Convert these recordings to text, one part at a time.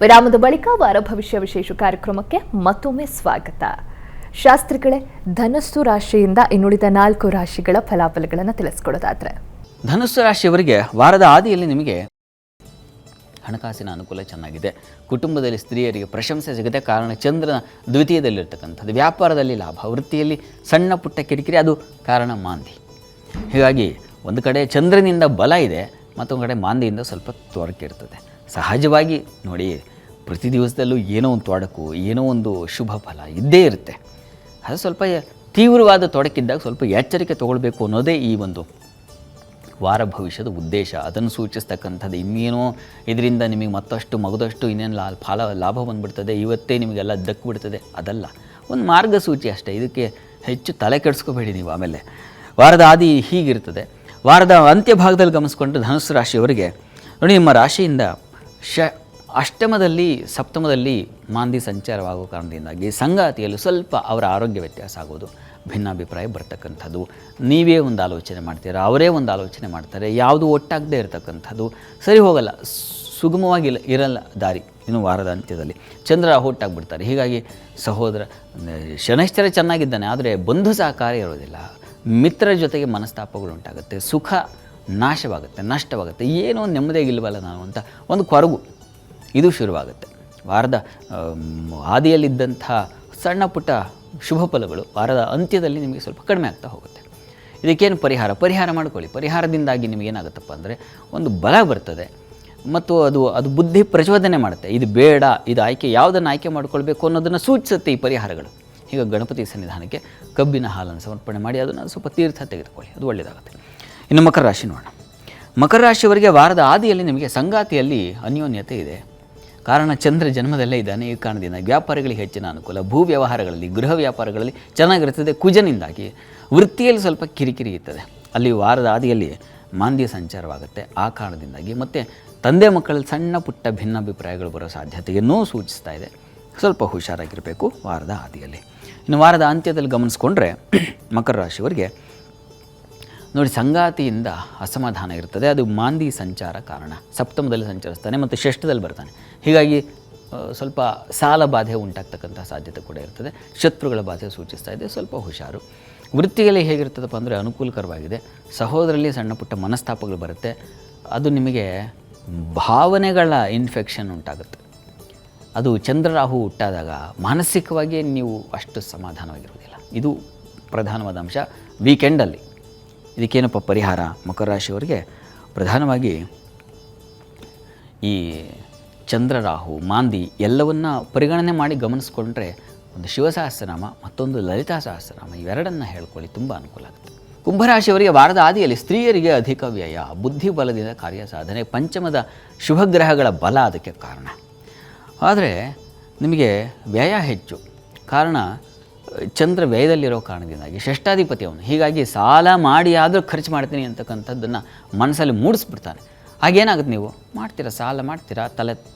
ವಿರಾಮದ ಬಳಿಕ ವಾರ ಭವಿಷ್ಯ ವಿಶೇಷ ಕಾರ್ಯಕ್ರಮಕ್ಕೆ ಮತ್ತೊಮ್ಮೆ ಸ್ವಾಗತ. ಶಾಸ್ತ್ರಿಗಳೇ, ಧನಸ್ಸು ರಾಶಿಯಿಂದ ಇನ್ನುಳಿದ 4 ರಾಶಿಗಳ ಫಲಾಫಲಗಳನ್ನು ತಿಳಿಸ್ಕೊಡೋದಾದ್ರೆ, ಧನುಸ್ಸು ರಾಶಿಯವರಿಗೆ ವಾರದ ಆದಿಯಲ್ಲಿ ನಿಮಗೆ ಹಣಕಾಸಿನ ಅನುಕೂಲ ಚೆನ್ನಾಗಿದೆ. ಕುಟುಂಬದಲ್ಲಿ ಸ್ತ್ರೀಯರಿಗೆ ಪ್ರಶಂಸೆ ಸಿಗುತ್ತೆ. ಕಾರಣ ಚಂದ್ರನ ದ್ವಿತೀಯದಲ್ಲಿರ್ತಕ್ಕಂಥದ್ದು. ವ್ಯಾಪಾರದಲ್ಲಿ ಲಾಭ, ವೃತ್ತಿಯಲ್ಲಿ ಸಣ್ಣ ಪುಟ್ಟ ಕಿರಿಕಿರಿ, ಅದು ಕಾರಣ ಮಾಂದಿ. ಹೀಗಾಗಿ ಒಂದು ಕಡೆ ಚಂದ್ರನಿಂದ ಬಲ ಇದೆ, ಮತ್ತೊಂದು ಕಡೆ ಮಾಂದಿಯಿಂದ ಸ್ವಲ್ಪ ತೊಡಕೆ ಇರ್ತದೆ. ಸಹಜವಾಗಿ ನೋಡಿ, ಪ್ರತಿ ದಿವಸದಲ್ಲೂ ಏನೋ ಒಂದು ತೊಡಕು, ಏನೋ ಒಂದು ಶುಭ ಫಲ ಇದ್ದೇ ಇರುತ್ತೆ. ಅದು ಸ್ವಲ್ಪ ತೀವ್ರವಾದ ತೊಡಕಿದ್ದಾಗ ಸ್ವಲ್ಪ ಎಚ್ಚರಿಕೆ ತೊಗೊಳ್ಬೇಕು ಅನ್ನೋದೇ ಈ ಒಂದು ವಾರ ಭವಿಷ್ಯದ ಉದ್ದೇಶ. ಅದನ್ನು ಸೂಚಿಸ್ತಕ್ಕಂಥದ್ದು. ಇನ್ನೇನೋ ಇದರಿಂದ ನಿಮಗೆ ಮತ್ತಷ್ಟು ಮಗದಷ್ಟು ಇನ್ನೇನು ಲಾಭ ಬಂದುಬಿಡ್ತದೆ, ಇವತ್ತೇ ನಿಮಗೆಲ್ಲ ದಕ್ಕಿಬಿಡ್ತದೆ, ಅದಲ್ಲ. ಒಂದು ಮಾರ್ಗಸೂಚಿ ಅಷ್ಟೇ. ಇದಕ್ಕೆ ಹೆಚ್ಚು ತಲೆ ಕೆಡಿಸ್ಕೋಬೇಡಿ ನೀವು. ಆಮೇಲೆ ವಾರದ ಆದಿ ಹೀಗಿರ್ತದೆ. ವಾರದ ಅಂತ್ಯಭಾಗದಲ್ಲಿ ಗಮನಿಸ್ಕೊಂಡ್ರೆ ಧನುಸ್ಸು ರಾಶಿಯವರಿಗೆ ನೋಡಿ, ನಿಮ್ಮ ರಾಶಿಯಿಂದ ಅಷ್ಟಮದಲ್ಲಿ ಸಪ್ತಮದಲ್ಲಿ ಮಾಂದಿ ಸಂಚಾರವಾಗುವ ಕಾರಣದಿಂದಾಗಿ ಸಂಗಾತಿಯಲ್ಲಿ ಸ್ವಲ್ಪ ಅವರ ಆರೋಗ್ಯ ವ್ಯತ್ಯಾಸ ಆಗೋದು, ಭಿನ್ನಾಭಿಪ್ರಾಯ ಬರ್ತಕ್ಕಂಥದ್ದು. ನೀವೇ ಒಂದು ಆಲೋಚನೆ ಮಾಡ್ತೀರಾ, ಅವರೇ ಒಂದು ಆಲೋಚನೆ ಮಾಡ್ತಾರೆ, ಯಾವುದು ಒಟ್ಟಾಗದೇ ಇರತಕ್ಕಂಥದ್ದು, ಸರಿ ಹೋಗಲ್ಲ, ಸುಗಮವಾಗಿ ಇರಲ್ಲ ದಾರಿ. ಇನ್ನು ವಾರದ ಅಂತ್ಯದಲ್ಲಿ ಚಂದ್ರ ಹೊಟ್ಟಾಗ್ಬಿಡ್ತಾರೆ. ಹೀಗಾಗಿ ಸಹೋದರ ಶನೈಶ್ಚರ ಚೆನ್ನಾಗಿದ್ದಾನೆ, ಆದರೆ ಬಂಧು ಸಹಕಾರ ಇರೋದಿಲ್ಲ. ಮಿತ್ರರ ಜೊತೆಗೆ ಮನಸ್ತಾಪಗಳು ಉಂಟಾಗುತ್ತೆ, ಸುಖ ನಾಶವಾಗುತ್ತೆ, ನಷ್ಟವಾಗುತ್ತೆ. ಏನೋ ನೆಮ್ಮದಿಯಾಗಿಲ್ವಲ್ಲ ನಾನು ಅಂತ ಒಂದು ಕೊರಗು, ಇದು ಶುರುವಾಗುತ್ತೆ. ವಾರದ ಆದಿಯಲ್ಲಿದ್ದಂಥ ಸಣ್ಣ ಪುಟ್ಟ ಶುಭ ಫಲಗಳು ವಾರದ ಅಂತ್ಯದಲ್ಲಿ ನಿಮಗೆ ಸ್ವಲ್ಪ ಕಡಿಮೆ ಆಗ್ತಾ ಹೋಗುತ್ತೆ. ಇದಕ್ಕೇನು ಪರಿಹಾರ ಮಾಡ್ಕೊಳ್ಳಿ. ಪರಿಹಾರದಿಂದಾಗಿ ನಿಮಗೇನಾಗುತ್ತಪ್ಪ ಅಂದರೆ ಒಂದು ಬಲ ಬರ್ತದೆ, ಮತ್ತು ಅದು ಬುದ್ಧಿ ಪ್ರಚೋದನೆ ಮಾಡುತ್ತೆ. ಇದು ಬೇಡ, ಇದು ಆಯ್ಕೆ, ಯಾವುದನ್ನು ಆಯ್ಕೆ ಮಾಡ್ಕೊಳ್ಬೇಕು ಅನ್ನೋದನ್ನು ಸೂಚಿಸುತ್ತೆ ಈ ಪರಿಹಾರಗಳು. ಈಗ ಗಣಪತಿ ಸನ್ನಿಧಾನಕ್ಕೆ ಕಬ್ಬಿನ ಹಾಲನ್ನು ಸಮರ್ಪಣೆ ಮಾಡಿ ಅದನ್ನು ಸ್ವಲ್ಪ ತೀರ್ಥ ತೆಗೆದುಕೊಳ್ಳಿ, ಅದು ಒಳ್ಳೆಯದಾಗುತ್ತೆ. ಇನ್ನು ಮಕರ ರಾಶಿ ನೋಡೋಣ. ಮಕರ ರಾಶಿಯವರಿಗೆ ವಾರದ ಆದಿಯಲ್ಲಿ ನಿಮಗೆ ಸಂಗಾತಿಯಲ್ಲಿ ಅನ್ಯೋನ್ಯತೆ ಇದೆ. ಕಾರಣ ಚಂದ್ರ ಜನ್ಮದಲ್ಲೇ ಇದ್ದಾನೆ. ಈ ಕಾರಣದಿಂದ ವ್ಯಾಪಾರಿಗಳಿಗೆ ಹೆಚ್ಚಿನ ಅನುಕೂಲ, ಭೂ ವ್ಯವಹಾರಗಳಲ್ಲಿ, ಗೃಹ ವ್ಯಾಪಾರಗಳಲ್ಲಿ ಚೆನ್ನಾಗಿರ್ತದೆ. ಕುಜನಿಂದಾಗಿ ವೃತ್ತಿಯಲ್ಲಿ ಸ್ವಲ್ಪ ಕಿರಿಕಿರಿ ಇರ್ತದೆ. ಅಲ್ಲಿ ವಾರದ ಆದಿಯಲ್ಲಿ ಮಾಂದ್ಯ ಸಂಚಾರವಾಗುತ್ತೆ. ಆ ಕಾರಣದಿಂದಾಗಿ ಮತ್ತು ತಂದೆ ಮಕ್ಕಳಲ್ಲಿ ಸಣ್ಣ ಪುಟ್ಟ ಭಿನ್ನಾಭಿಪ್ರಾಯಗಳು ಬರೋ ಸಾಧ್ಯತೆಯನ್ನೂ ಸೂಚಿಸ್ತಾ ಇದೆ. ಸ್ವಲ್ಪ ಹುಷಾರಾಗಿರಬೇಕು ವಾರದ ಆದಿಯಲ್ಲಿ. ಇನ್ನು ವಾರದ ಅಂತ್ಯದಲ್ಲಿ ಗಮನಿಸ್ಕೊಂಡ್ರೆ ಮಕರ ರಾಶಿಯವರಿಗೆ ನೋಡಿ, ಸಂಗಾತಿಯಿಂದ ಅಸಮಾಧಾನ ಇರ್ತದೆ. ಅದು ಮಾಂದಿ ಸಂಚಾರ ಕಾರಣ. ಸಪ್ತಮದಲ್ಲಿ ಸಂಚರಿಸ್ತಾನೆ ಮತ್ತು ಷಷ್ಠದಲ್ಲಿ ಬರ್ತಾನೆ. ಹೀಗಾಗಿ ಸ್ವಲ್ಪ ಸಾಲ ಬಾಧೆ ಉಂಟಾಗ್ತಕ್ಕಂಥ ಸಾಧ್ಯತೆ ಕೂಡ ಇರ್ತದೆ. ಶತ್ರುಗಳ ಬಾಧೆ ಸೂಚಿಸ್ತಾ ಇದೆ, ಸ್ವಲ್ಪ ಹುಷಾರು. ವೃತ್ತಿಯಲ್ಲಿ ಹೇಗಿರ್ತದಪ್ಪ ಅಂದರೆ ಅನುಕೂಲಕರವಾಗಿದೆ. ಸಹೋದರಲ್ಲಿ ಸಣ್ಣ ಪುಟ್ಟ ಮನಸ್ತಾಪಗಳು ಬರುತ್ತೆ. ಅದು ನಿಮಗೆ ಭಾವನೆಗಳ ಇನ್ಫೆಕ್ಷನ್ ಉಂಟಾಗುತ್ತೆ. ಅದು ಚಂದ್ರರಾಹು ಹುಟ್ಟಾದಾಗ ಮಾನಸಿಕವಾಗಿ ನೀವು ಅಷ್ಟು ಸಮಾಧಾನವಾಗಿರುವುದಿಲ್ಲ. ಇದು ಪ್ರಧಾನವಾದ ಅಂಶ ವೀಕೆಂಡಲ್ಲಿ. ಇದಕ್ಕೇನಪ್ಪ ಪರಿಹಾರ? ಮಕರ ರಾಶಿಯವರಿಗೆ ಪ್ರಧಾನವಾಗಿ ಈ ಚಂದ್ರರಾಹು ಮಾಂದಿ ಎಲ್ಲವನ್ನ ಪರಿಗಣನೆ ಮಾಡಿ ಗಮನಿಸ್ಕೊಂಡ್ರೆ ಒಂದು ಶಿವಸಹಸ್ರನಾಮ, ಮತ್ತೊಂದು ಲಲಿತಾ ಸಹಸ್ರನಾಮ, ಇವೆರಡನ್ನು ಹೇಳ್ಕೊಳ್ಳಿ, ತುಂಬ ಅನುಕೂಲ ಆಗುತ್ತೆ. ಕುಂಭರಾಶಿಯವರಿಗೆ ವಾರದ ಆದಿಯಲ್ಲಿ ಸ್ತ್ರೀಯರಿಗೆ ಅಧಿಕ ವ್ಯಯ, ಬುದ್ಧಿ ಬಲದಿಂದ ಕಾರ್ಯ ಸಾಧನೆ, ಪಂಚಮದ ಶುಭಗ್ರಹಗಳ ಬಲ ಅದಕ್ಕೆ ಕಾರಣ. ಆದರೆ ನಿಮಗೆ ವ್ಯಯ ಹೆಚ್ಚು. ಕಾರಣ ಚಂದ್ರ ವ್ಯಯದಲ್ಲಿರೋ ಕಾರಣದಿಂದಾಗಿ ಷಷ್ಠಾಧಿಪತಿ ಅವನು. ಹೀಗಾಗಿ ಸಾಲ ಮಾಡಿ ಆದರೂ ಖರ್ಚು ಮಾಡ್ತೀನಿ ಅಂತಕ್ಕಂಥದ್ದನ್ನು ಮನಸ್ಸಲ್ಲಿ ಮೂಡಿಸ್ಬಿಡ್ತಾನೆ. ಹಾಗೇನಾಗುತ್ತೆ, ನೀವು ಮಾಡ್ತೀರಾ, ಸಾಲ ಮಾಡ್ತೀರಾ,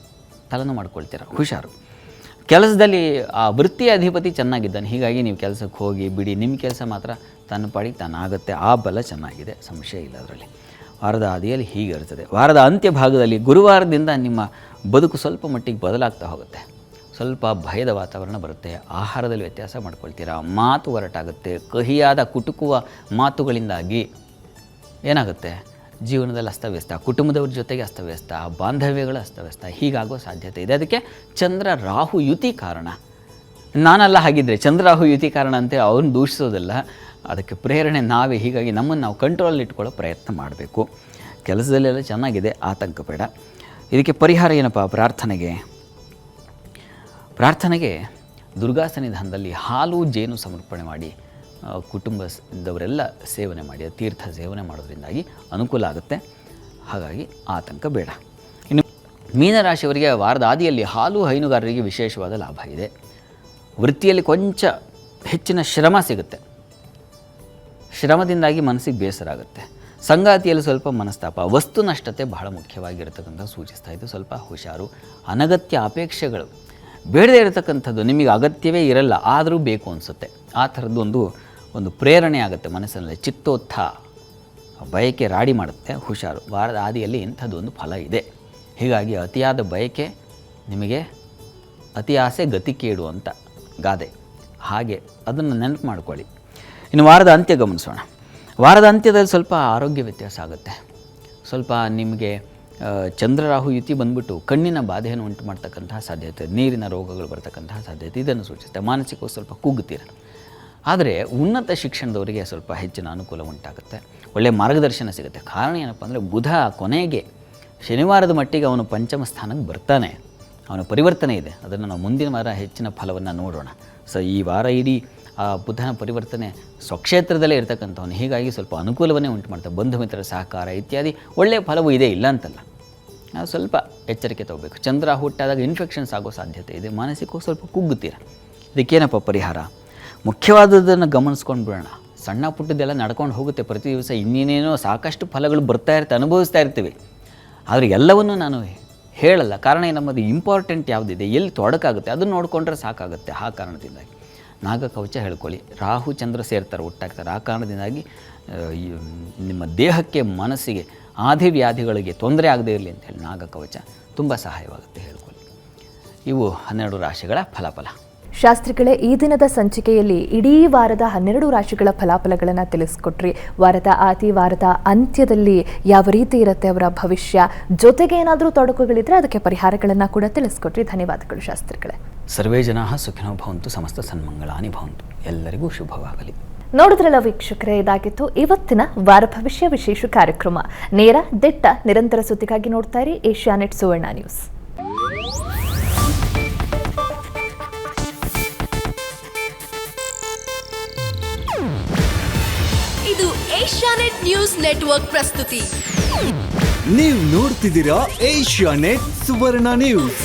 ತಲೆನೂ ಮಾಡ್ಕೊಳ್ತೀರಾ. ಹುಷಾರು. ಕೆಲಸದಲ್ಲಿ ಆ ವೃತ್ತಿಯ ಅಧಿಪತಿ ಚೆನ್ನಾಗಿದ್ದಾನೆ. ಹೀಗಾಗಿ ನೀವು ಕೆಲಸಕ್ಕೆ ಹೋಗಿ ಬಿಡಿ, ನಿಮ್ಮ ಕೆಲಸ ಮಾತ್ರ ತನ್ನ ಪಾಡಿಗೆ ತಾನಾಗುತ್ತೆ. ಆ ಬಲ ಚೆನ್ನಾಗಿದೆ, ಸಂಶಯ ಇಲ್ಲ ಅದರಲ್ಲಿ. ವಾರದ ಆದಿಯಲ್ಲಿ ಹೀಗೆ ಇರ್ತದೆ. ವಾರದ ಅಂತ್ಯ ಭಾಗದಲ್ಲಿ ಗುರುವಾರದಿಂದ ನಿಮ್ಮ ಬದುಕು ಸ್ವಲ್ಪ ಮಟ್ಟಿಗೆ ಬದಲಾಗ್ತಾ ಹೋಗುತ್ತೆ. ಸ್ವಲ್ಪ ಭಯದ ವಾತಾವರಣ ಬರುತ್ತೆ. ಆಹಾರದಲ್ಲಿ ವ್ಯತ್ಯಾಸ ಮಾಡ್ಕೊಳ್ತೀರಾ, ಮಾತು ಹೊರಟಾಗುತ್ತೆ. ಕಹಿಯಾದ ಕುಟುಕುವ ಮಾತುಗಳಿಂದಾಗಿ ಏನಾಗುತ್ತೆ, ಜೀವನದಲ್ಲಿ ಅಸ್ತವ್ಯಸ್ತ, ಕುಟುಂಬದವ್ರ ಜೊತೆಗೆ ಅಸ್ತವ್ಯಸ್ತ, ಬಾಂಧವ್ಯಗಳು ಅಸ್ತವ್ಯಸ್ತ, ಹೀಗಾಗೋ ಸಾಧ್ಯತೆ ಇದೆ. ಅದಕ್ಕೆ ಚಂದ್ರ ರಾಹು ಯುತಿ ಕಾರಣ. ನಾನೆಲ್ಲ ಹಾಗಿದ್ದರೆ ಚಂದ್ರ ರಾಹು ಯುತಿ ಕಾರಣ ಅಂತ ಅವನು ದೂಷಿಸೋದಲ್ಲ, ಅದಕ್ಕೆ ಪ್ರೇರಣೆ ನಾವೇ. ಹೀಗಾಗಿ ನಮ್ಮನ್ನು ನಾವು ಕಂಟ್ರೋಲಲ್ಲಿ ಇಟ್ಕೊಳ್ಳೋ ಪ್ರಯತ್ನ ಮಾಡಬೇಕು. ಕೆಲಸದಲ್ಲೆಲ್ಲ ಚೆನ್ನಾಗಿದೆ, ಆತಂಕ ಬೇಡ. ಇದಕ್ಕೆ ಪರಿಹಾರ ಏನಪ್ಪ? ಪ್ರಾರ್ಥನೆಗೆ ದುರ್ಗಾ ಸನ್ನಿಧಾನದಲ್ಲಿ ಹಾಲು ಜೇನು ಸಮರ್ಪಣೆ ಮಾಡಿ ಕುಟುಂಬದವರೆಲ್ಲ ಸೇವನೆ ಮಾಡಿ, ತೀರ್ಥ ಸೇವನೆ ಮಾಡೋದ್ರಿಂದಾಗಿ ಅನುಕೂಲ ಆಗುತ್ತೆ. ಹಾಗಾಗಿ ಆತಂಕ ಬೇಡ. ಇನ್ನು ಮೀನರಾಶಿಯವರಿಗೆ ವಾರದ ಆದಿಯಲ್ಲಿ ಹಾಲು ಹೈನುಗಾರರಿಗೆ ವಿಶೇಷವಾದ ಲಾಭ ಇದೆ. ವೃತ್ತಿಯಲ್ಲಿ ಕೊಂಚ ಹೆಚ್ಚಿನ ಶ್ರಮ ಸಿಗುತ್ತೆ. ಶ್ರಮದಿಂದಾಗಿ ಮನಸ್ಸಿಗೆ ಬೇಸರ ಆಗುತ್ತೆ. ಸಂಗಾತಿಯಲ್ಲಿ ಸ್ವಲ್ಪ ಮನಸ್ತಾಪ, ವಸ್ತು ನಷ್ಟತೆ ಬಹಳ ಮುಖ್ಯವಾಗಿರತಕ್ಕಂಥ ಸೂಚಿಸ್ತಾ ಇದ್ದು, ಸ್ವಲ್ಪ ಹುಷಾರು. ಅನಗತ್ಯ ಅಪೇಕ್ಷೆಗಳು, ಬೇಡದೇ ಇರತಕ್ಕಂಥದ್ದು, ನಿಮಗೆ ಅಗತ್ಯವೇ ಇರಲ್ಲ ಆದರೂ ಬೇಕು ಅನಿಸುತ್ತೆ. ಆ ಥರದ್ದೊಂದು ಪ್ರೇರಣೆ ಆಗುತ್ತೆ ಮನಸ್ಸಿನಲ್ಲಿ. ಚಿತ್ತೋತ್ಥ ಬಯಕೆ ರಾಡಿ ಮಾಡುತ್ತೆ. ಹುಷಾರು. ವಾರದ ಆದಿಯಲ್ಲಿ ಇಂಥದ್ದೊಂದು ಫಲ ಇದೆ. ಹೀಗಾಗಿ ಅತಿಯಾದ ಬಯಕೆ ನಿಮಗೆ ಅತಿ ಆಸೆ ಗತಿ ಕೇಡು ಅಂತ ಗಾದೆ, ಹಾಗೆ ಅದನ್ನು ನೆನಪು ಮಾಡ್ಕೊಳ್ಳಿ. ಇನ್ನು ವಾರದ ಅಂತ್ಯ ಗಮನಿಸೋಣ. ವಾರದ ಅಂತ್ಯದಲ್ಲಿ ಸ್ವಲ್ಪ ಆರೋಗ್ಯ ವ್ಯತ್ಯಾಸ ಆಗುತ್ತೆ. ಸ್ವಲ್ಪ ನಿಮಗೆ ಚಂದ್ರರಾಹು ಯುತಿ ಬಂದ್ಬಿಟ್ಟು ಕಣ್ಣಿನ ಬಾಧೆಯನ್ನು ಉಂಟು ಮಾಡ್ತಕ್ಕಂತಹ ಸಾಧ್ಯತೆ, ನೀರಿನ ರೋಗಗಳು ಬರ್ತಕ್ಕಂತಹ ಸಾಧ್ಯತೆ ಇದನ್ನು ಸೂಚಿಸುತ್ತೆ. ಮಾನಸಿಕವಾಗಿ ಸ್ವಲ್ಪ ಕುಗ್ಗುತ್ತೀರ. ಆದರೆ ಉನ್ನತ ಶಿಕ್ಷಣದವರಿಗೆ ಸ್ವಲ್ಪ ಹೆಚ್ಚಿನ ಅನುಕೂಲ ಉಂಟಾಗುತ್ತೆ, ಒಳ್ಳೆಯ ಮಾರ್ಗದರ್ಶನ ಸಿಗುತ್ತೆ. ಕಾರಣ ಏನಪ್ಪ ಅಂದರೆ ಬುಧ ಕೊನೆಗೆ ಶನಿವಾರದ ಮಟ್ಟಿಗೆ ಅವನು ಪಂಚಮ ಸ್ಥಾನಕ್ಕೆ ಬರ್ತಾನೆ, ಅವನ ಪರಿವರ್ತನೆ ಇದೆ. ಅದನ್ನು ನಾವು ಮುಂದಿನ ವಾರ ಹೆಚ್ಚಿನ ಫಲವನ್ನು ನೋಡೋಣ. ಸೊ ಈ ವಾರ ಇಡೀ ಆ ಬುಧನ ಪರಿವರ್ತನೆ ಸ್ವಕ್ಷೇತ್ರದಲ್ಲೇ ಇರತಕ್ಕಂಥವನು, ಹೀಗಾಗಿ ಸ್ವಲ್ಪ ಅನುಕೂಲವನ್ನೇ ಉಂಟು ಮಾಡ್ತಾರೆ. ಬಂಧು ಮಿತ್ರರ ಸಹಕಾರ ಇತ್ಯಾದಿ ಒಳ್ಳೆಯ ಫಲವೂ ಇದೆ, ಇಲ್ಲ ಅಂತಲ್ಲ. ನಾವು ಸ್ವಲ್ಪ ಎಚ್ಚರಿಕೆ ತಗೋಬೇಕು. ಚಂದ್ರ ಹುಟ್ಟಾದಾಗ ಇನ್ಫೆಕ್ಷನ್ಸ್ ಆಗೋ ಸಾಧ್ಯತೆ ಇದೆ, ಮಾನಸಿಕವಾಗಿ ಸ್ವಲ್ಪ ಕುಗ್ಗುತ್ತೀರ. ಇದಕ್ಕೇನಪ್ಪ ಪರಿಹಾರ? ಮುಖ್ಯವಾದದ್ದನ್ನು ಗಮನಿಸ್ಕೊಂಡು ಬಿಡೋಣ. ಸಣ್ಣ ಪುಟ್ಟದ್ದೆಲ್ಲ ನಡ್ಕೊಂಡು ಹೋಗುತ್ತೆ ಪ್ರತಿ ದಿವಸ, ಇನ್ನೇನೇನೋ ಸಾಕಷ್ಟು ಫಲಗಳು ಬರ್ತಾ ಇರುತ್ತೆ, ಅನುಭವಿಸ್ತಾ ಇರ್ತೀವಿ. ಆದರೆ ಎಲ್ಲವನ್ನೂ ನಾನು ಹೇಳಲ್ಲ. ಕಾರಣ ನಮ್ಮದು ಇಂಪಾರ್ಟೆಂಟ್ ಯಾವುದಿದೆ, ಎಲ್ಲಿ ತೊಡಕಾಗುತ್ತೆ ಅದನ್ನು ನೋಡಿಕೊಂಡ್ರೆ ಸಾಕಾಗುತ್ತೆ. ಆ ಕಾರಣದಿಂದಾಗಿ ನಾಗಕವಚ ಹೇಳ್ಕೊಳ್ಳಿ. ರಾಹು ಚಂದ್ರ ಸೇರ್ತಾರೆ, ಒಟ್ಟಾಗ್ತಾರೆ. ಆ ಕಾರಣದಿಂದಾಗಿ ನಿಮ್ಮ ದೇಹಕ್ಕೆ ಮನಸ್ಸಿಗೆ ಆದಿವ್ಯಾಧಿಗಳಿಗೆ ತೊಂದರೆ ಆಗದೇ ಇರಲಿ ಅಂತ ಹೇಳಿ ನಾಗಕವಚ ತುಂಬ ಸಹಾಯವಾಗುತ್ತೆ, ಹೇಳ್ಕೊಳ್ಳಿ. ಇವು 12 ರಾಶಿಗಳ ಫಲಾಫಲ. ಶಾಸ್ತ್ರಿಗಳೇ, ಈ ದಿನದ ಸಂಚಿಕೆಯಲ್ಲಿ ಇಡೀ ವಾರದ 12 ರಾಶಿಗಳ ಫಲಾಫಲಗಳನ್ನು ತಿಳಿಸ್ಕೊಟ್ರಿ. ವಾರದ ಆದಿ, ವಾರದ ಅಂತ್ಯದಲ್ಲಿ ಯಾವ ರೀತಿ ಇರುತ್ತೆ ಅವರ ಭವಿಷ್ಯ, ಜೊತೆಗೆ ಏನಾದರೂ ತೊಡಕುಗಳಿದ್ರೆ ಅದಕ್ಕೆ ಪರಿಹಾರಗಳನ್ನು ಕೂಡ ತಿಳಿಸ್ಕೊಟ್ರಿ. ಧನ್ಯವಾದಗಳು ಶಾಸ್ತ್ರಿಗಳೇ. ಸರ್ವೇ ಜನಾಃ ಸುಖಿನೋ ಭವಂತು, ಸಮಸ್ತ ಸನ್ಮಂಗಳಾನಿ ಭವಂತು. ಎಲ್ಲರಿಗೂ ಶುಭವಾಗಲಿ. ನೋಡಿದ್ರಲ್ಲ ವೀಕ್ಷಕರೇ, ಇದಾಗಿತ್ತು ಇವತ್ತಿನ ವಾರ ಭವಿಷ್ಯ ವಿಶೇಷ ಕಾರ್ಯಕ್ರಮ. ನೇರ, ದಿಟ್ಟ, ನಿರಂತರ ಸುದ್ದಿಗಾಗಿ ನೋಡ್ತಾ ಇರಿ ಏಷ್ಯಾನೆಟ್ ಸುವರ್ಣ ನ್ಯೂಸ್. ಇದು ಏಷ್ಯಾನೆಟ್ ನ್ಯೂಸ್ ನೆಟ್ವರ್ಕ್ ಪ್ರಸ್ತುತಿ. ನೀವು ನೋಡ್ತಿದ್ದೀರಾ ಏಷ್ಯಾನೆಟ್ ಸುವರ್ಣ ನ್ಯೂಸ್.